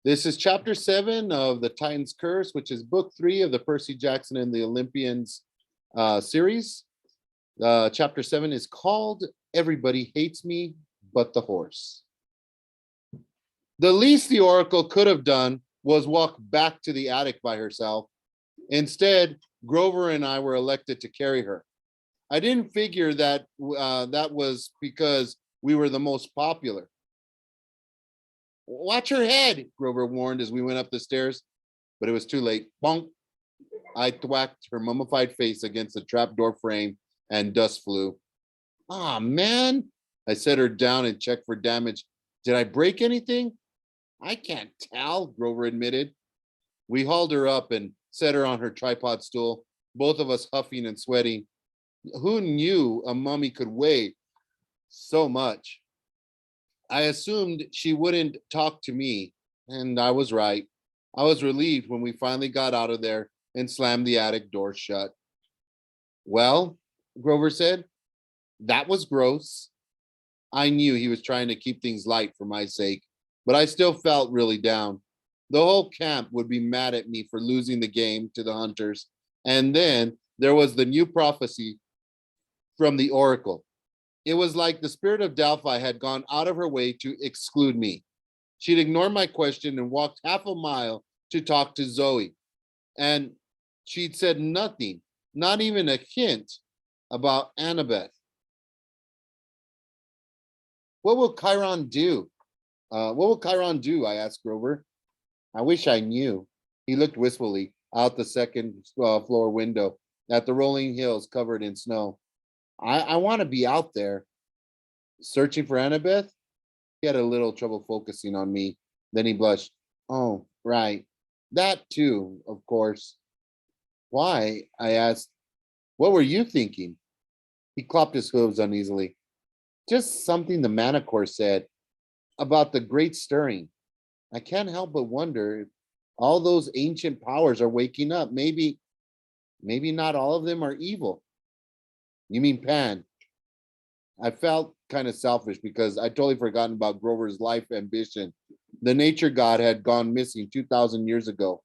This is chapter 7 of The Titan's Curse, which is book 3 of the Percy Jackson and the Olympians series. Chapter 7 is called Everybody Hates Me But the Horse. The least the Oracle could have done was walk back to the attic by herself. Instead, Grover and I were elected to carry her. I didn't figure that that was because we were the most popular. Watch her head, Grover warned as we went up the stairs, but it was too late. Bonk. I thwacked her mummified face against the trapdoor frame and dust flew. Ah, man. I set her down and checked for damage. Did I break anything? I can't tell, Grover admitted. We hauled her up and set her on her tripod stool, both of us huffing and sweating. Who knew a mummy could weigh so much? I assumed she wouldn't talk to me, and I was right. I was relieved when we finally got out of there and slammed the attic door shut. Well, Grover said, that was gross. I knew he was trying to keep things light for my sake, but I still felt really down. The whole camp would be mad at me for losing the game to the hunters. And then there was the new prophecy from the Oracle. It was like the spirit of Delphi had gone out of her way to exclude me. She'd ignored my question and walked half a mile to talk to Zoe. And she'd said nothing, not even a hint about Annabeth. What will Chiron do? I asked Grover. I wish I knew. He looked wistfully out the second floor window at the rolling hills covered in snow. I want to be out there. Searching for Annabeth? He had a little trouble focusing on me. Then he blushed. Oh, right. That too, of course. Why? I asked. What were you thinking? He clopped his hooves uneasily. Just something the Manicore said about the great stirring. I can't help but wonder if all those ancient powers are waking up. Maybe not all of them are evil. You mean Pan? I felt kind of selfish because I'd totally forgotten about Grover's life ambition. The nature god had gone missing 2,000 years ago.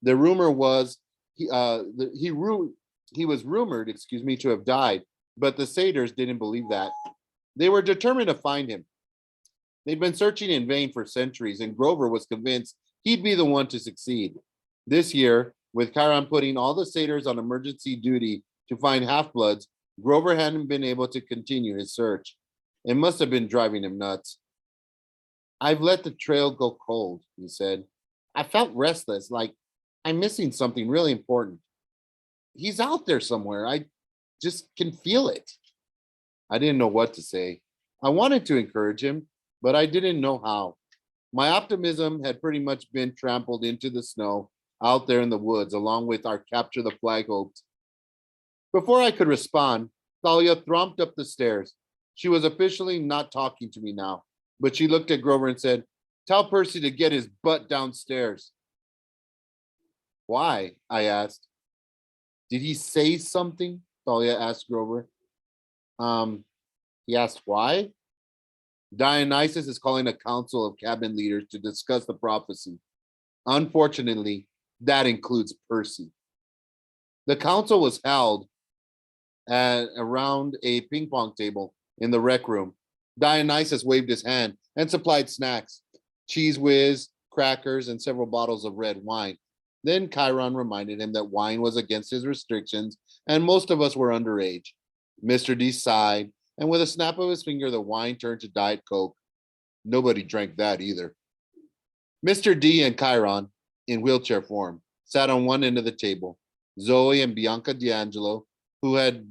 The rumor was he was rumored, to have died, but the satyrs didn't believe that. They were determined to find him. They'd been searching in vain for centuries, and Grover was convinced he'd be the one to succeed. This year, with Chiron putting all the satyrs on emergency duty to find half-bloods, Grover hadn't been able to continue his search. It must have been driving him nuts. I've let the trail go cold, he said. I felt restless, like I'm missing something really important. He's out there somewhere. I just can feel it. I didn't know what to say. I wanted to encourage him, but I didn't know how. My optimism had pretty much been trampled into the snow out there in the woods, along with our capture the flag hopes. Before I could respond, Thalia thromped up the stairs. She was officially not talking to me now, but she looked at Grover and said, "Tell Percy to get his butt downstairs." Why? I asked. Did he say something? Thalia asked Grover. He asked why? Dionysus is calling a council of cabinet leaders to discuss the prophecy. Unfortunately, that includes Percy. The council was held around a ping pong table in the rec room. Dionysus waved his hand and supplied snacks, cheese whiz, crackers, and several bottles of red wine. Then Chiron reminded him that wine was against his restrictions and most of us were underage. Mr. D sighed, and with a snap of his finger, the wine turned to Diet Coke. Nobody drank that either. Mr. D and Chiron, in wheelchair form, sat on one end of the table. Zoe and Bianca D'Angelo, who had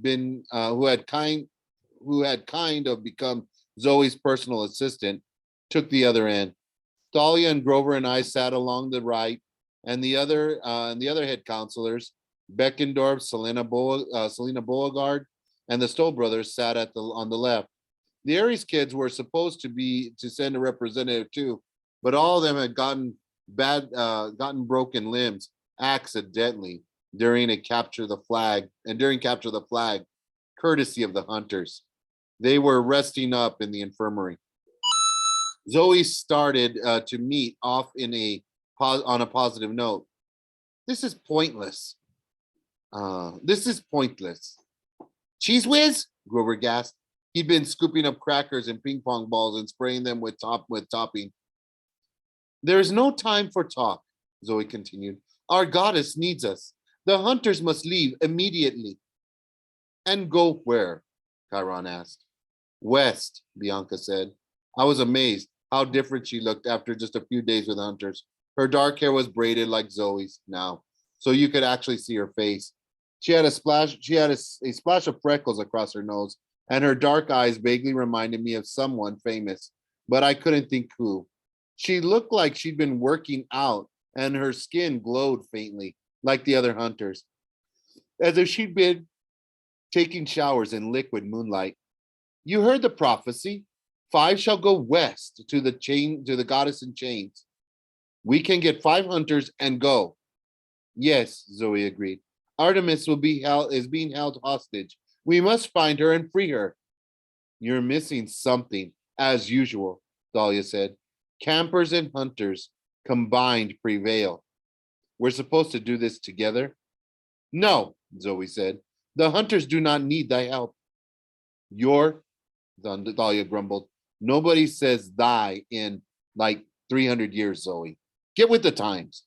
kind of become Zoe's personal assistant, took the other end. Thalia and Grover and I sat along the right, and the other head counselors, Beckendorf, Selena Beauregard, and the Stoll brothers sat on the left. The Aries kids were supposed to send a representative too, but all of them had gotten broken limbs accidentally during capture the flag, courtesy of the hunters. They were resting up in the infirmary. Zoe started to meet off in a on a positive note. This is pointless. This is pointless. Cheese whiz? Grover gasped. He'd been scooping up crackers and ping pong balls and spraying them with topping. There is no time for talk, Zoe continued. Our goddess needs us. The hunters must leave immediately. And go where? Chiron asked. West, Bianca said. I was amazed how different she looked after just a few days with hunters. Her dark hair was braided like Zoe's now, so you could actually see her face. She had a splash of freckles across her nose, and her dark eyes vaguely reminded me of someone famous, but I couldn't think who. She looked like she'd been working out, and her skin glowed faintly, like the other hunters, as if she'd been taking showers in liquid moonlight. You heard the prophecy. 5 shall go west to the goddess in chains. We can get 5 hunters and go. Yes, Zoe agreed. Artemis is being held hostage. We must find her and free her. You're missing something, as usual, Dahlia said. Campers and hunters combined prevail. We're supposed to do this together? No, Zoe said. The hunters do not need thy help. Dahlia grumbled. Nobody says thy in like 300 years, Zoe. Get with the times.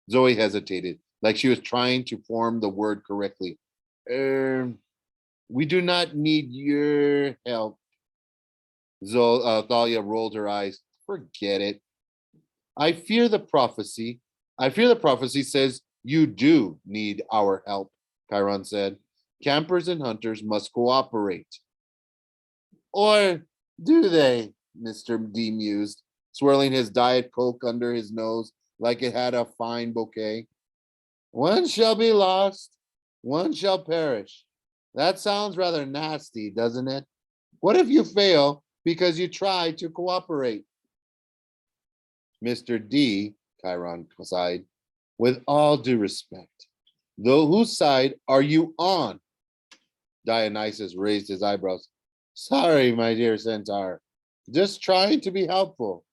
Zoe hesitated, like she was trying to form the word correctly. We do not need your help. Thalia rolled her eyes. Forget it. I fear the prophecy says you do need our help, Chiron said. Campers and hunters must cooperate. Or do they? Mr. D mused, swirling his Diet Coke under his nose like it had a fine bouquet. One shall be lost, one shall perish. That sounds rather nasty, doesn't it? What if you fail because you try to cooperate? Mr. D, Chiron sighed, with all due respect, though whose side are you on? Dionysus raised his eyebrows. Sorry, my dear centaur, just trying to be helpful.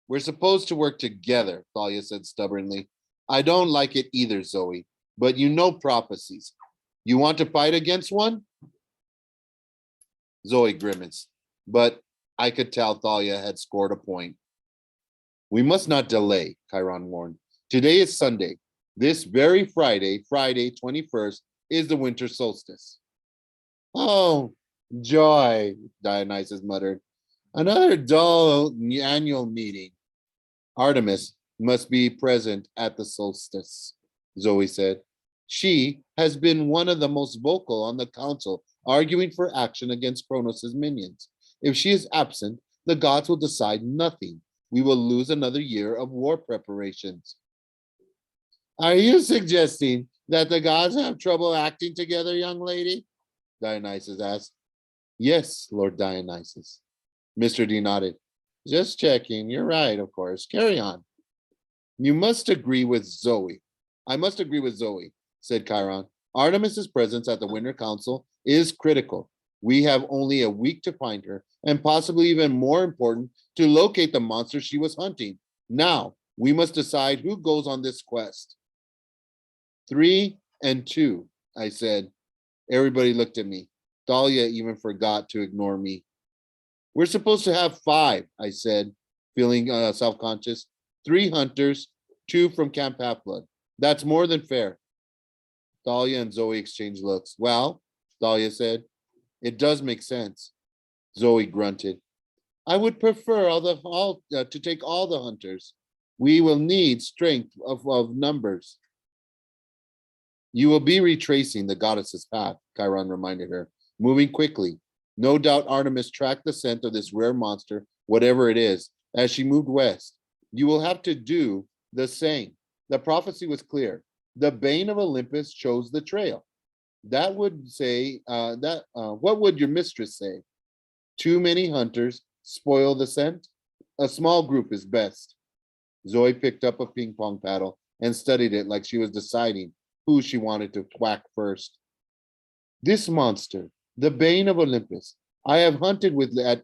We're supposed to work together, Thalia said stubbornly. I don't like it either, Zoe, but you know prophecies. You want to fight against one? Zoe grimaced, but I could tell Thalia had scored a point. We must not delay, Chiron warned. Today is Sunday. This very Friday, Friday 21st, is the winter solstice. Oh, joy, Dionysus muttered. Another dull annual meeting. Artemis must be present at the solstice, Zoe said. She has been one of the most vocal on the council, arguing for action against Kronos' minions. If she is absent, the gods will decide nothing. We will lose another year of war preparations. Are you suggesting that the gods have trouble acting together, young lady? Dionysus asked. Yes, Lord Dionysus. Mr. D nodded. Just checking. You're right, of course. Carry on. You must agree with Zoe. I must agree with Zoe, said Chiron. Artemis's presence at the Winter Council is critical. We have only a week to find her, and possibly even more important, to locate the monster she was hunting. Now, we must decide who goes on this quest. 3 and 2, I said. Everybody looked at me. Thalia even forgot to ignore me. We're supposed to have 5, I said, feeling self-conscious. 3 hunters, 2 from Camp Half-Blood. That's more than fair. Thalia and Zoe exchanged looks. Well, Thalia said, it does make sense. Zoe grunted. I would prefer to take all the hunters. We will need strength of numbers. You will be retracing the goddess's path, Chiron reminded her, moving quickly. No doubt Artemis tracked the scent of this rare monster, whatever it is, as she moved west. You will have to do the same. The prophecy was clear. The Bane of Olympus chose the trail. That would say, what would your mistress say? Too many hunters spoil the scent? A small group is best. Zoe picked up a ping pong paddle and studied it like she was deciding who she wanted to whack first. This monster, the Bane of Olympus, I have hunted at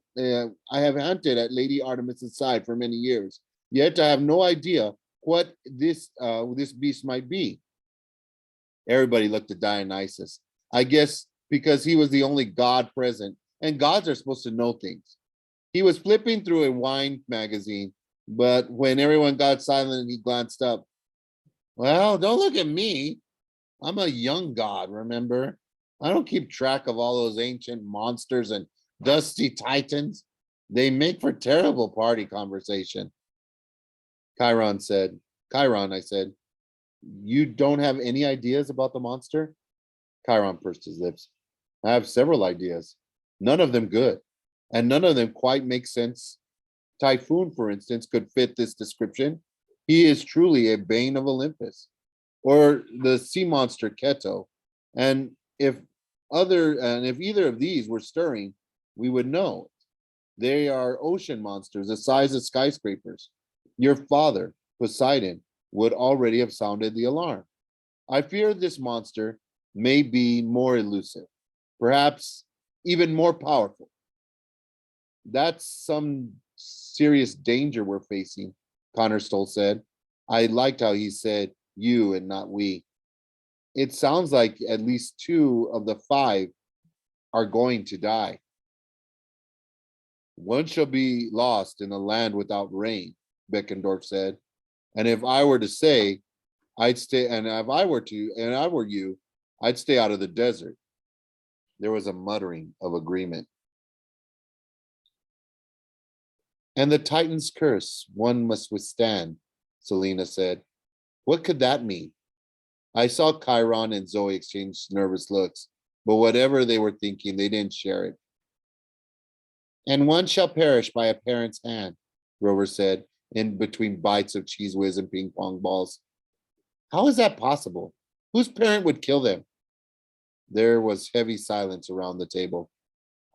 Lady Artemis's side for many years, yet I have no idea what this beast might be. Everybody looked at Dionysus. I guess because he was the only god present, and gods are supposed to know things. He was flipping through a wine magazine, but when everyone got silent, he glanced up. Well, don't look at me. I'm a young god, remember? I don't keep track of all those ancient monsters and dusty titans. They make for terrible party conversation. Chiron, I said, you don't have any ideas about the monster? Chiron pursed his lips. I have several ideas, none of them good, and none of them quite make sense. Typhoon, for instance, could fit this description. He is truly a Bane of Olympus, or the sea monster Keto. And if either of these were stirring, we would know. They are ocean monsters the size of skyscrapers. Your father, Poseidon, would already have sounded the alarm. I fear this monster may be more elusive, perhaps even more powerful. That's some serious danger we're facing, Connor Stoll said. I liked how he said you and not we. It sounds like at least 2 of the 5 are going to die. One shall be lost in a land without rain, Beckendorf said. And if I were to say, I'd stay, and if I were to, and I were you, I'd stay out of the desert. There was a muttering of agreement. And the Titan's curse one must withstand, Selena said. What could that mean? I saw Chiron and Zoe exchange nervous looks, but whatever they were thinking, they didn't share it. And one shall perish by a parent's hand, Rover said, in between bites of cheese whiz and ping pong balls. How is that possible? Whose parent would kill them? There was heavy silence around the table.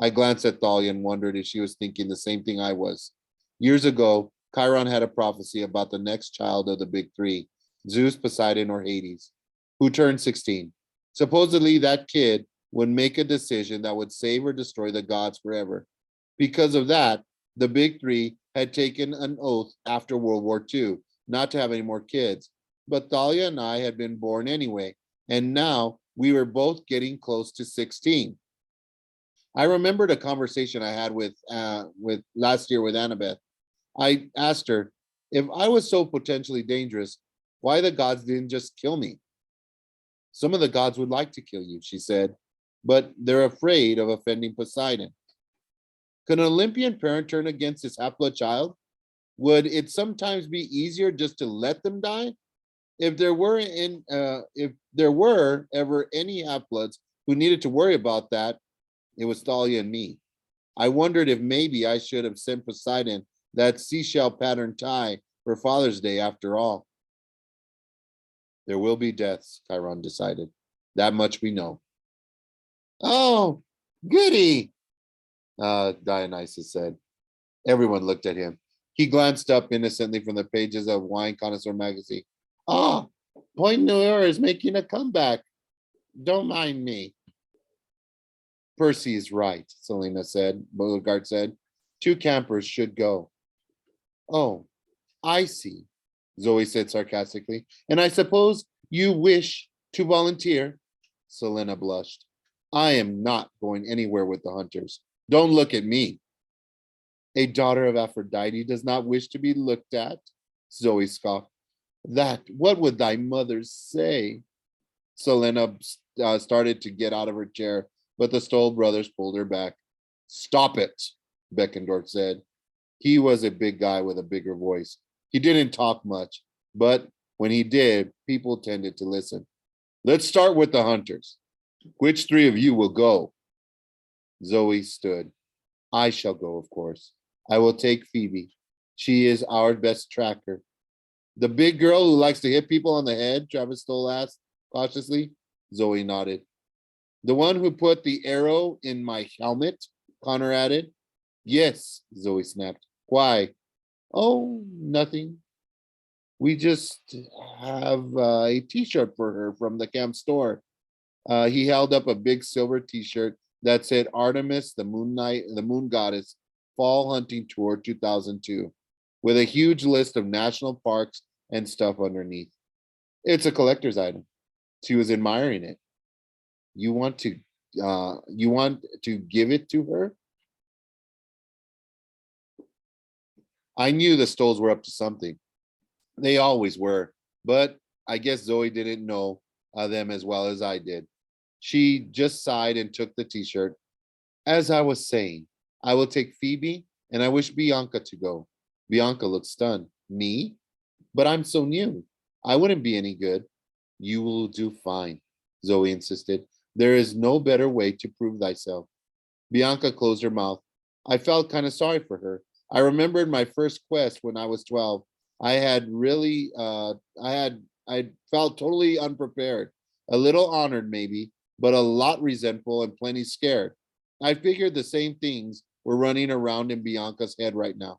I glanced at Thalia and wondered if she was thinking the same thing I was. Years ago, Chiron had a prophecy about the next child of the big 3, Zeus, Poseidon, or Hades, who turned 16. Supposedly, that kid would make a decision that would save or destroy the gods forever. Because of that, the big 3 had taken an oath after World War II not to have any more kids. But Thalia and I had been born anyway, and now we were both getting close to 16. I remembered a conversation I had with last year with Annabeth. I asked her, if I was so potentially dangerous, why the gods didn't just kill me? Some of the gods would like to kill you, she said, but they're afraid of offending Poseidon. Could an Olympian parent turn against his half-blood child? Would it sometimes be easier just to let them die? If there were ever any half-bloods who needed to worry about that, it was Thalia and me. I wondered if maybe I should have sent Poseidon that seashell pattern tie for Father's Day after all. There will be deaths, Chiron decided. That much we know. Oh, goody, Dionysus said. Everyone looked at him. He glanced up innocently from the pages of Wine Connoisseur magazine. Ah, Point Noir is making a comeback. Don't mind me. Percy is right, Selena said. Beauregard said. 2 campers should go. Oh, I see, Zoe said sarcastically. And I suppose you wish to volunteer? Selena blushed. I am not going anywhere with the hunters. Don't look at me. A daughter of Aphrodite does not wish to be looked at, Zoe scoffed. What would thy mother say? Selena started to get out of her chair, but the Stoll brothers pulled her back. Stop it, Beckendorf said. He was a big guy with a bigger voice. He didn't talk much, but when he did, people tended to listen. Let's start with the hunters. Which 3 of you will go? Zoe stood. I shall go, of course. I will take Phoebe. She is our best tracker. The big girl who likes to hit people on the head, Travis Stoll asked cautiously. Zoe nodded. The one who put the arrow in my helmet, Connor added. Yes, Zoe snapped. Why? Oh, nothing. We just have a t-shirt for her from the camp store. He held up a big silver t-shirt that said Artemis, the moon goddess, Fall Hunting Tour 2002, with a huge list of national parks and stuff underneath. It's a collector's item. She was admiring it. You want to give it to her? I knew the Stoles were up to something. They always were, but I guess Zoe didn't know them as well as I did. She just sighed and took the t-shirt. As I was saying, I will take Phoebe and I wish Bianca to go. Bianca looked stunned. Me? But I'm so new. I wouldn't be any good. You will do fine, Zoe insisted. There is no better way to prove thyself. Bianca closed her mouth. I felt kind of sorry for her. I remembered my first quest when I was 12. I had really, I felt totally unprepared, a little honored maybe, but a lot resentful and plenty scared. I figured the same things were running around in Bianca's head right now.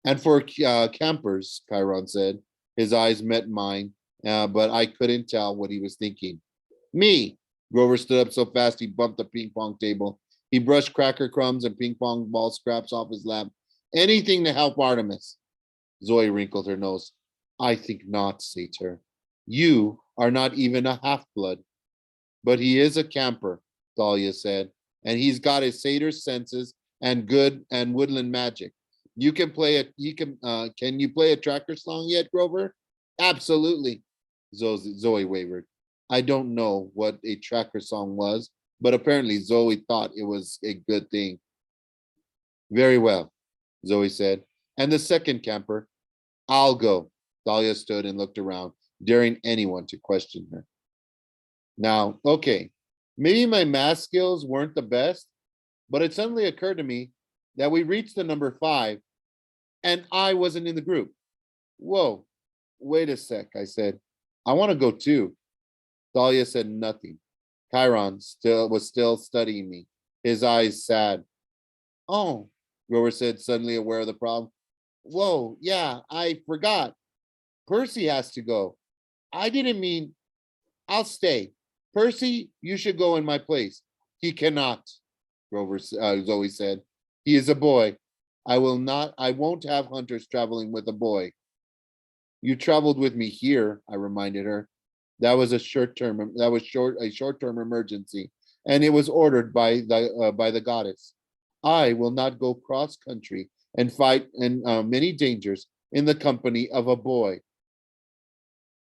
And for campers, Chiron said, his eyes met mine, but I couldn't tell what he was thinking. Me! Grover stood up so fast he bumped the ping pong table. He brushed cracker crumbs and ping pong ball scraps off his lap. Anything to help Artemis. Zoe wrinkled her nose. I think not, Satyr. You are not even a half-blood. But he is a camper, Thalia said, and he's got his satyr senses and good and woodland magic. You can play a can you play a tracker song yet, Grover? Absolutely. Zoe wavered. I don't know what a tracker song was, but apparently Zoe thought it was a good thing. Very well, Zoe said. And the second camper? I'll go. Thalia stood and looked around, daring anyone to question her. Now, okay, maybe my math skills weren't the best, but it suddenly occurred to me that we reached the number 5 and I wasn't in the group. Whoa, wait a sec, I said. I want to go too. Thalia said nothing. Chiron was still studying me, his eyes sad. Oh, Grover said, suddenly aware of the problem. Whoa, yeah, I forgot. Percy has to go. I didn't mean, I'll stay. Percy, you should go in my place. He cannot, Zoe said. He is a boy. I won't have hunters traveling with a boy. You traveled with me here, I reminded her. That was a short-term emergency, and it was ordered by the goddess. I will not go cross country and fight in many dangers in the company of a boy.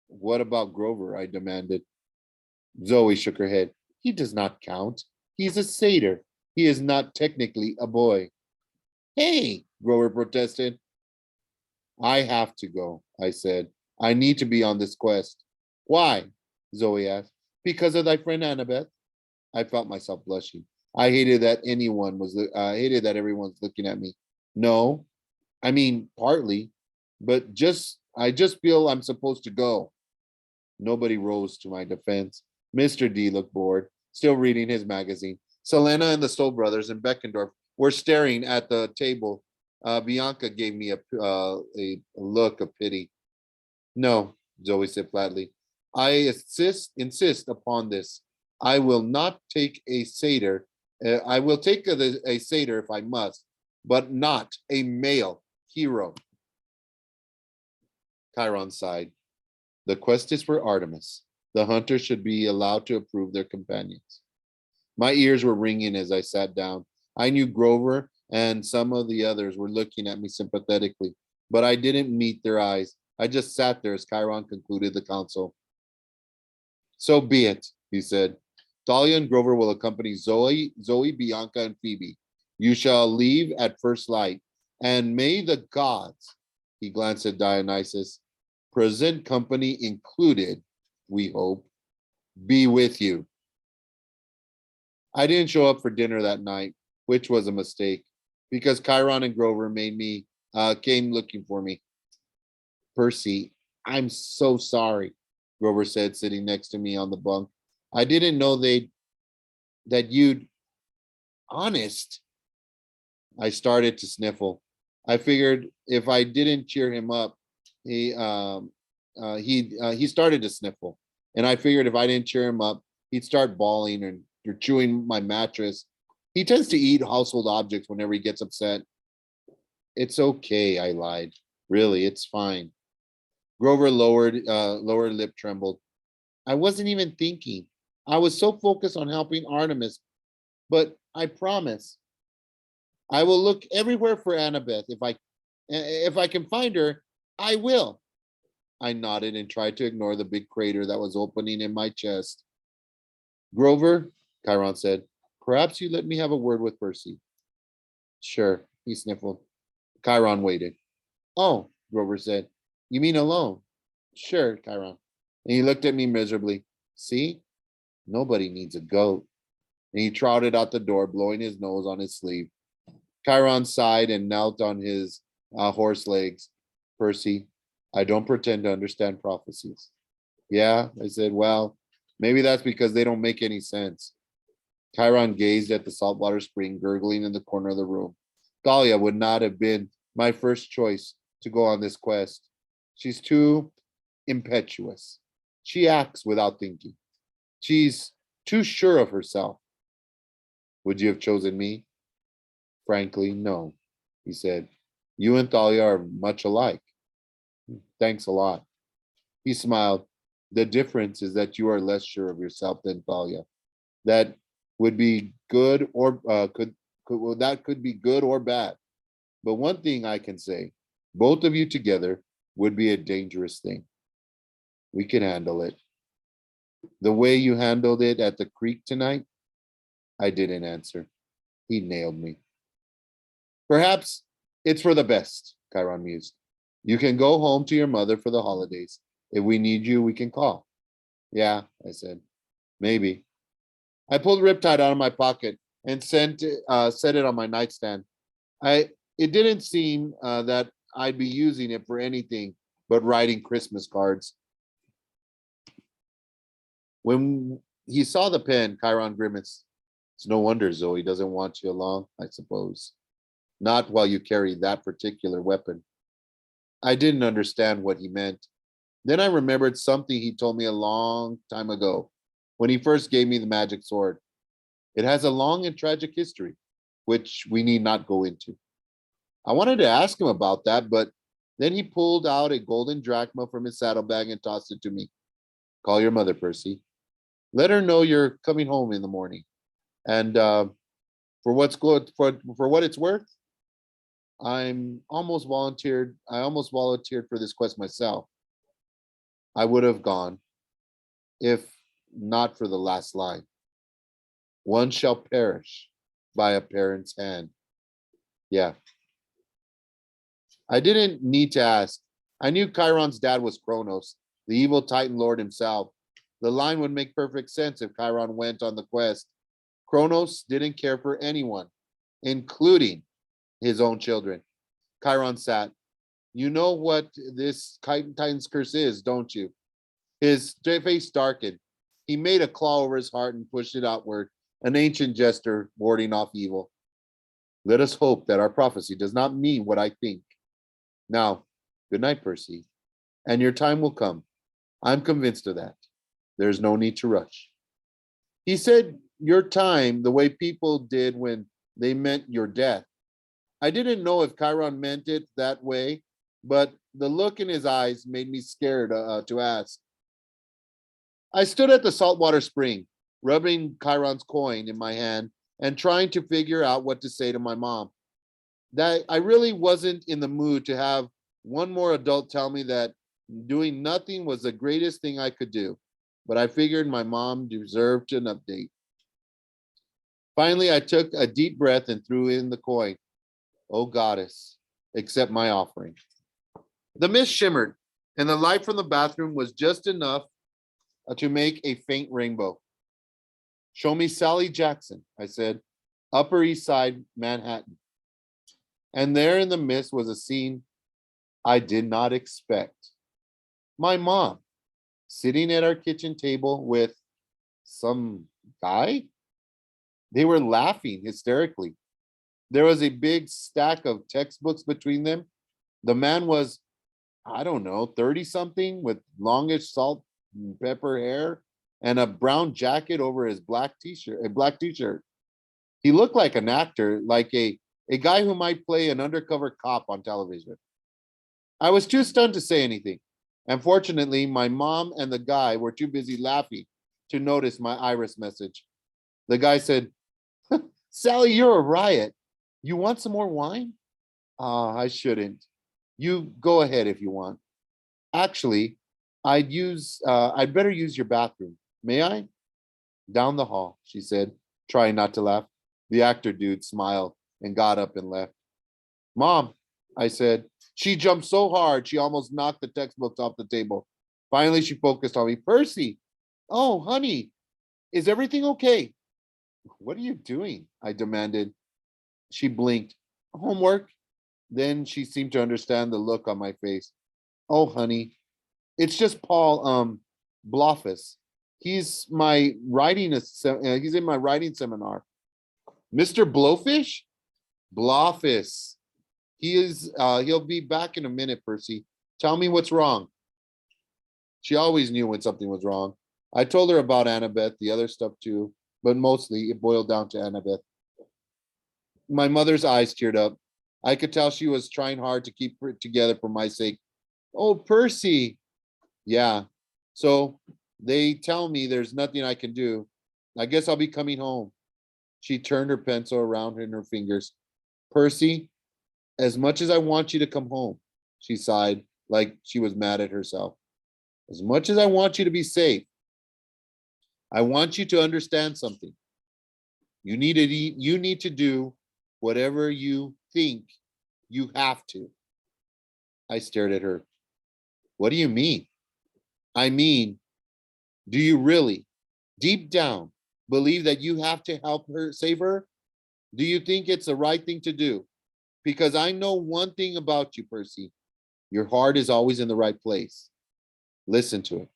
What about Grover? I demanded. Zoe shook her head. He does not count. He's a satyr. He is not technically a boy. Hey, Grover protested. I have to go, I said. I need to be on this quest. Why? Zoe asked. Because of thy friend Annabeth. I felt myself blushing. I hated that everyone's looking at me. No, I mean partly, but I just feel I'm supposed to go. Nobody rose to my defense. Mr. D looked bored, still reading his magazine. Selena and the Stoll brothers and Beckendorf were staring at the table. Bianca gave me a look of pity. No, Zoe said flatly. I insist upon this. I will not take a satyr. I will take a satyr if I must, but not a male hero. Chiron sighed. The quest is for Artemis. The hunters should be allowed to approve their companions. My ears were ringing as I sat down. I knew Grover and some of the others were looking at me sympathetically, but I didn't meet their eyes. I just sat there as Chiron concluded the council. So be it, he said. Thalia and Grover will accompany Zoe, Bianca, and Phoebe. You shall leave at first light, and may the gods, he glanced at Dionysus, present company included, we hope, be with you. I didn't show up for dinner that night, which was a mistake, because Chiron and Grover came looking for me. Percy, I'm so sorry, Grover said, sitting next to me on the bunk. I didn't know that you'd honest. I started to sniffle. I figured if I didn't cheer him up, he started to sniffle, and I figured if I didn't cheer him up, he'd start bawling or chewing my mattress. He tends to eat household objects whenever he gets upset. It's okay, I lied. Really, it's fine. Grover lower lip trembled. I wasn't even thinking. I was so focused on helping Artemis, but I promise I will look everywhere for Annabeth. If I can find her, I will. I nodded and tried to ignore the big crater that was opening in my chest. Grover, Chiron said, perhaps you let me have a word with Percy. Sure, he sniffled. Chiron waited. Oh, Grover said, you mean alone? Sure, Chiron. And he looked at me miserably. See? Nobody needs a goat. And he trotted out the door, blowing his nose on his sleeve. Chiron sighed and knelt on his horse legs. Percy, I don't pretend to understand prophecies. Yeah, I said, well, maybe that's because they don't make any sense. Chiron gazed at the saltwater spring gurgling in the corner of the room. Thalia would not have been my first choice to go on this quest. She's too impetuous. She acts without thinking. She's too sure of herself. Would you have chosen me? Frankly, no, he said. You and Thalia are much alike. Thanks a lot. He smiled. The difference is that you are less sure of yourself than Thalia. That would be good or could be good or bad. But one thing I can say, both of you together would be a dangerous thing. We can handle it. The way you handled it at the creek tonight, I didn't answer. He nailed me. Perhaps it's for the best, Chiron mused. You can go home to your mother for the holidays. If we need you, we can call. Yeah, I said. Maybe. I pulled Riptide out of my pocket and set it on my nightstand. It didn't seem that I'd be using it for anything but writing Christmas cards. When he saw the pen, Chiron grimaced. It's no wonder Zoe doesn't want you along, I suppose. Not while you carry that particular weapon. I didn't understand what he meant. Then I remembered something he told me a long time ago when he first gave me the magic sword. It has a long and tragic history, which we need not go into. I wanted to ask him about that, but then he pulled out a golden drachma from his saddlebag and tossed it to me. Call your mother, Percy. Let her know you're coming home in the morning. And for what's good, for what it's worth, I almost volunteered for this quest myself. I would have gone if not for the last line. One shall perish by a parent's hand. Yeah. I didn't need to ask. I knew Chiron's dad was Kronos, the evil Titan Lord himself. The line would make perfect sense if Chiron went on the quest. Kronos didn't care for anyone, including his own children. Chiron sat. You know what this Titan's curse is, don't you? His face darkened. He made a claw over his heart and pushed it outward, an ancient gesture warding off evil. Let us hope that our prophecy does not mean what I think. Now, good night, Percy. And your time will come. I'm convinced of that. There's no need to rush. He said your time the way people did when they meant your death. I didn't know if Chiron meant it that way, but the look in his eyes made me scared to ask. I stood at the saltwater spring, rubbing Chiron's coin in my hand and trying to figure out what to say to my mom. That I really wasn't in the mood to have one more adult tell me that doing nothing was the greatest thing I could do, but I figured my mom deserved an update. Finally, I took a deep breath and threw in the coin. Oh, goddess, accept my offering. The mist shimmered, and the light from the bathroom was just enough to make a faint rainbow. Show me Sally Jackson, I said, Upper East Side, Manhattan. And there in the mist was a scene I did not expect. My mom, sitting at our kitchen table with some guy. They were laughing hysterically. There was a big stack of textbooks between them. The man was, I don't know, 30 something with longish salt and pepper hair and a brown jacket over his black t-shirt. He looked like an actor, like a guy who might play an undercover cop on television. I was too stunned to say anything, Unfortunately, my mom and the guy were too busy laughing to notice my iris message. The guy said, Sally, you're a riot. You want some more wine? I shouldn't. You go ahead if you want. Actually, I'd better use your bathroom. May I? Down the hall, she said, trying not to laugh. The actor dude smiled and got up and left. Mom, I said. She jumped so hard she almost knocked the textbooks off the table. Finally, she focused on me. Percy, oh, honey, is everything okay? What are you doing? I demanded. She blinked. Homework? Then she seemed to understand the look on my face. Oh, honey, it's just Paul Bloffus. He's he's in my writing seminar. Mr. Blowfish? Bloffus. He'll be back in a minute, Percy. Tell me what's wrong. She always knew when something was wrong. I told her about Annabeth, the other stuff too, but mostly it boiled down to Annabeth. My mother's eyes teared up. I could tell she was trying hard to keep it together for my sake. Oh, Percy. Yeah. So they tell me there's nothing I can do. I guess I'll be coming home. She turned her pencil around in her fingers. Percy, as much as I want you to come home, she sighed like she was mad at herself. As much as I want you to be safe, I want you to understand something. You need to do whatever you think you have to. I stared at her. What do you mean? I mean, do you really, deep down, believe that you have to help her, save her? Do you think it's the right thing to do? Because I know one thing about you, Percy. Your heart is always in the right place. Listen to it.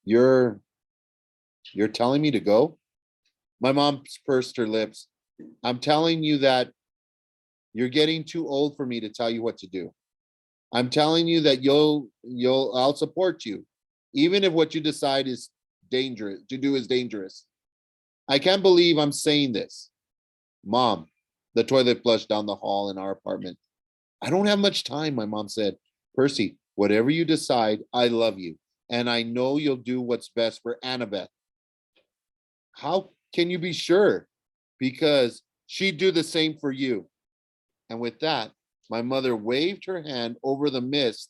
You're telling me to go? My mom pursed her lips. I'm telling you that you're getting too old for me to tell you what to do. I'm telling you that I'll support you, even if what you decide is dangerous to do is dangerous. I can't believe I'm saying this. Mom, the toilet flushed down the hall in our apartment. I don't have much time, my mom said. Percy, whatever you decide, I love you. And I know you'll do what's best for Annabeth. How can you be sure? Because she'd do the same for you. And with that, my mother waved her hand over the mist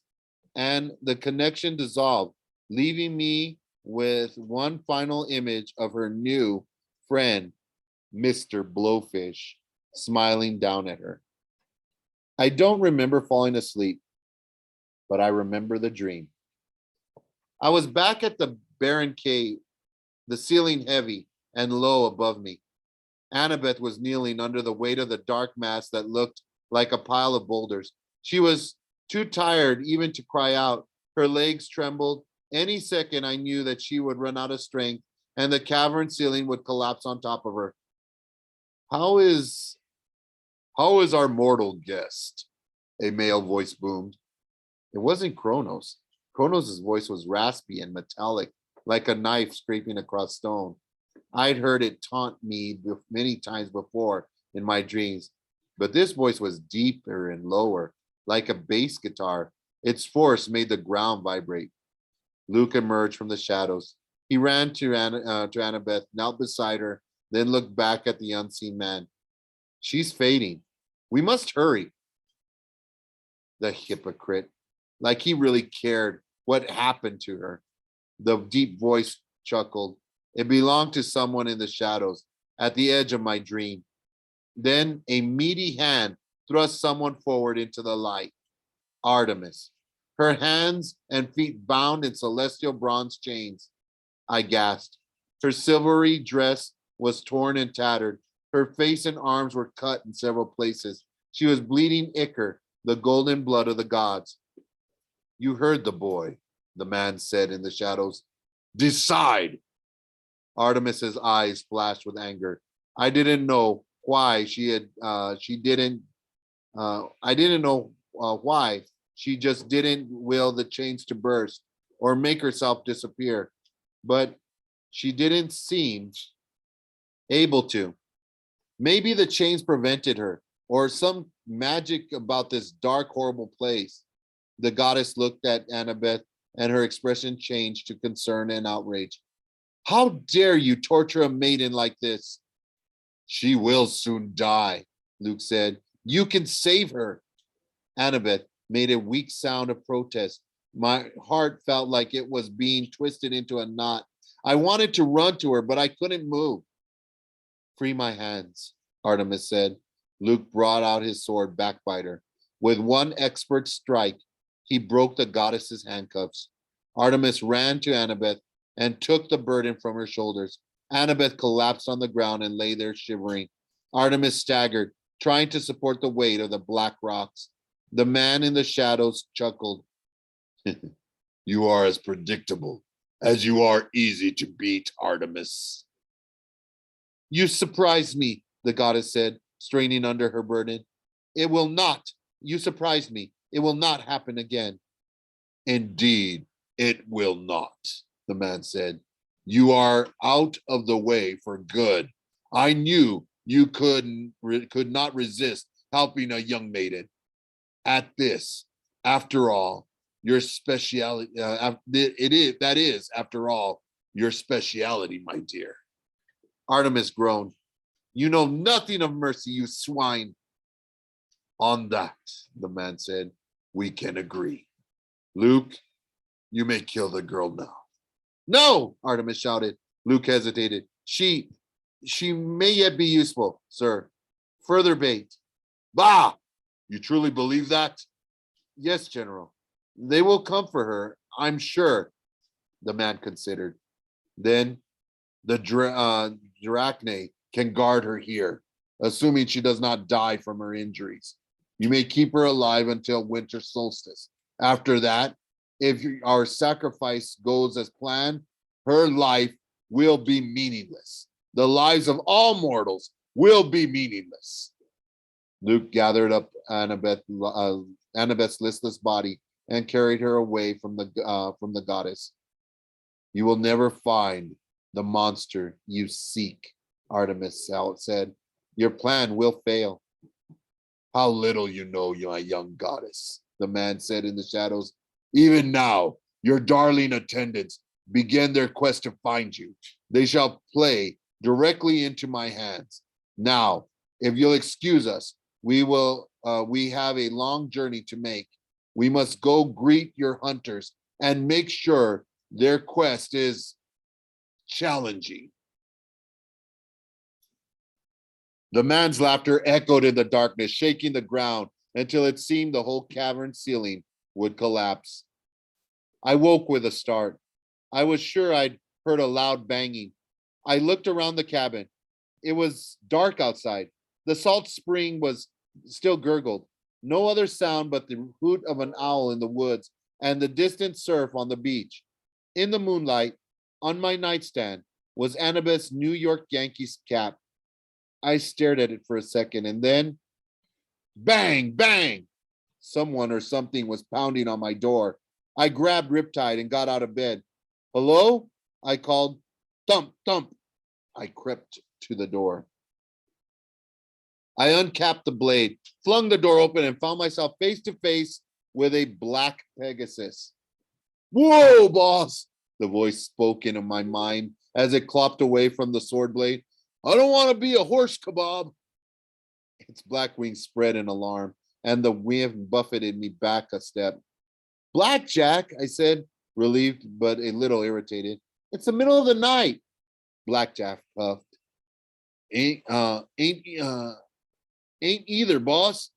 and the connection dissolved, leaving me with one final image of her new friend, Mr. Blowfish, smiling down at her. I don't remember falling asleep, but I remember the dream. I was back at the barren cave, the ceiling heavy and low above me. Annabeth was kneeling under the weight of the dark mass that looked like a pile of boulders. She was too tired even to cry out. Her legs trembled. Any second, I knew that she would run out of strength and the cavern ceiling would collapse on top of her. How is our mortal guest? A male voice boomed. It wasn't Kronos. Kronos' voice was raspy and metallic, like a knife scraping across stone. I'd heard it taunt me many times before in my dreams, but this voice was deeper and lower, like a bass guitar. Its force made the ground vibrate. Luke emerged from the shadows. He ran to Annabeth, knelt beside her, then looked back at the unseen man. She's fading. We must hurry. The hypocrite. Like he really cared what happened to her. The deep voice chuckled. It belonged to someone in the shadows, at the edge of my dream. Then a meaty hand thrust someone forward into the light. Artemis. Her hands and feet bound in celestial bronze chains. I gasped. Her silvery dress was torn and tattered. Her face and arms were cut in several places. She was bleeding ichor, the golden blood of the gods. You heard the boy, the man said in the shadows. Decide. Artemis's eyes flashed with anger. I didn't know why I didn't know why she just didn't will the chains to burst or make herself disappear, but she didn't seem able to. Maybe the chains prevented her, or some magic about this dark, horrible place. The goddess looked at Annabeth, and her expression changed to concern and outrage. How dare you torture a maiden like this? She will soon die, Luke said. You can save her. Annabeth made a weak sound of protest. My heart felt like it was being twisted into a knot. I wanted to run to her, but I couldn't move. Free my hands, Artemis said. Luke brought out his sword, Backbiter. With one expert strike, he broke the goddess's handcuffs. Artemis ran to Annabeth and took the burden from her shoulders. Annabeth collapsed on the ground and lay there shivering. Artemis staggered, trying to support the weight of the black rocks. The man in the shadows chuckled. You are as predictable as you are easy to beat, Artemis. You surprise me, the goddess said, straining under her burden. It will not. You surprised me. It will not happen again. Indeed, it will not, the man said. You are out of the way for good. I knew you could not resist helping a young maiden. At this, after all, your speciality, that is, after all, your speciality, my dear. Artemis groaned. You know nothing of mercy, you swine. On that, the man said, we can agree. Luke, you may kill the girl now. No, Artemis shouted. Luke hesitated. She may yet be useful, sir. Further bait. Bah! You truly believe that? Yes, General. They will come for her, I'm sure, the man considered. Then the Drachne can guard her here, assuming she does not die from her injuries. You may keep her alive until winter solstice. After that, if our sacrifice goes as planned, her life will be meaningless. The lives of all mortals will be meaningless. Luke gathered up Annabeth's listless body and carried her away from the goddess. You will never find the monster you seek, Artemis said. Your plan will fail. How little you know, my young goddess, the man said in the shadows. Even now, your darling attendants begin their quest to find you. They shall play directly into my hands. Now, if you'll excuse us, we have a long journey to make. We must go greet your hunters and make sure their quest is challenging. The man's laughter echoed in the darkness, shaking the ground until it seemed the whole cavern ceiling would collapse. I woke with a start. I was sure I'd heard a loud banging. I looked around the cabin. It was dark outside. The salt spring was still gurgled. No other sound but the hoot of an owl in the woods and the distant surf on the beach. In the moonlight, on my nightstand, was Annabeth's New York Yankees cap. I stared at it for a second and then, bang, bang! Someone or something was pounding on my door. I grabbed Riptide and got out of bed. Hello? I called. Thump, thump. I crept to the door. I uncapped the blade, flung the door open, and found myself face to face with a black Pegasus. Whoa, boss! The voice spoke into my mind as it clopped away from the sword blade. I don't want to be a horse kebab. Its black wings spread in alarm, and the wind buffeted me back a step. Blackjack, I said, relieved but a little irritated. It's the middle of the night. Blackjack puffed. Ain't either, boss.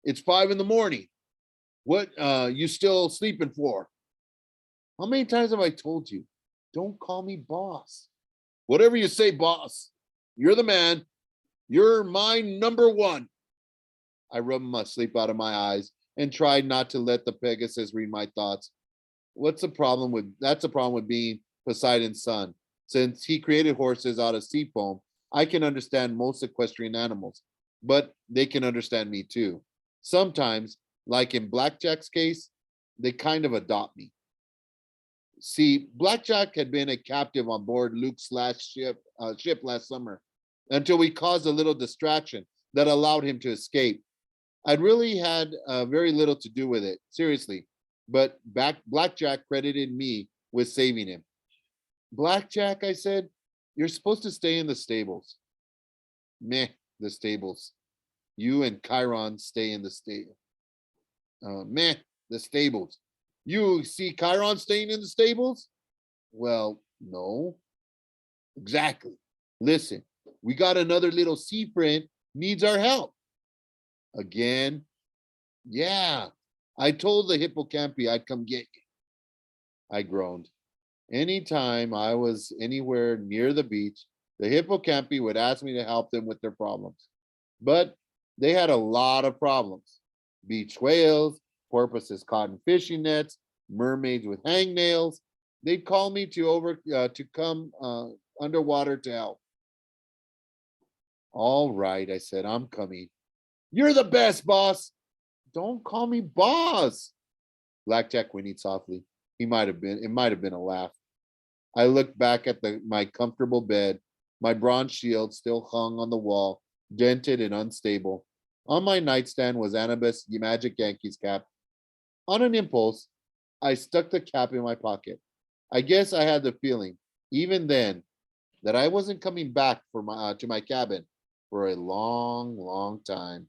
It's 5 a.m. What you still sleeping for? How many times have I told you? Don't call me boss. Whatever you say, boss. You're the man. You're my number one. I rubbed my sleep out of my eyes and tried not to let the Pegasus read my thoughts. That's the problem with being Poseidon's son. Since he created horses out of sea foam, I can understand most equestrian animals, but they can understand me too. Sometimes, like in Blackjack's case, they kind of adopt me. See, Blackjack had been a captive on board Luke's ship last summer until we caused a little distraction that allowed him to escape. I'd really had very little to do with it. Seriously, but Blackjack credited me with saving him. Blackjack, I said, you're supposed to stay in the stables. Meh, the stables. You and Chiron stay in the stable. Meh, the stables. You see Chiron staying in the stables? Well, no. Exactly. Listen, we got another little sea friend needs our help. Again? Yeah. I told the hippocampi I'd come get you. I groaned. Anytime I was anywhere near the beach, the hippocampi would ask me to help them with their problems. But they had a lot of problems. Beach whales, porpoises caught in fishing nets, mermaids with hangnails. They'd call me to come underwater to help. All right, I said, I'm coming. You're the best, boss. Don't call me boss. Blackjack whinnied softly. It might have been a laugh. I looked back at my comfortable bed. My bronze shield still hung on the wall, dented and unstable. On my nightstand was Annabeth's Magic Yankees cap. On an impulse, I stuck the cap in my pocket. I guess I had the feeling, even then, that I wasn't coming back to my cabin for a long, long time.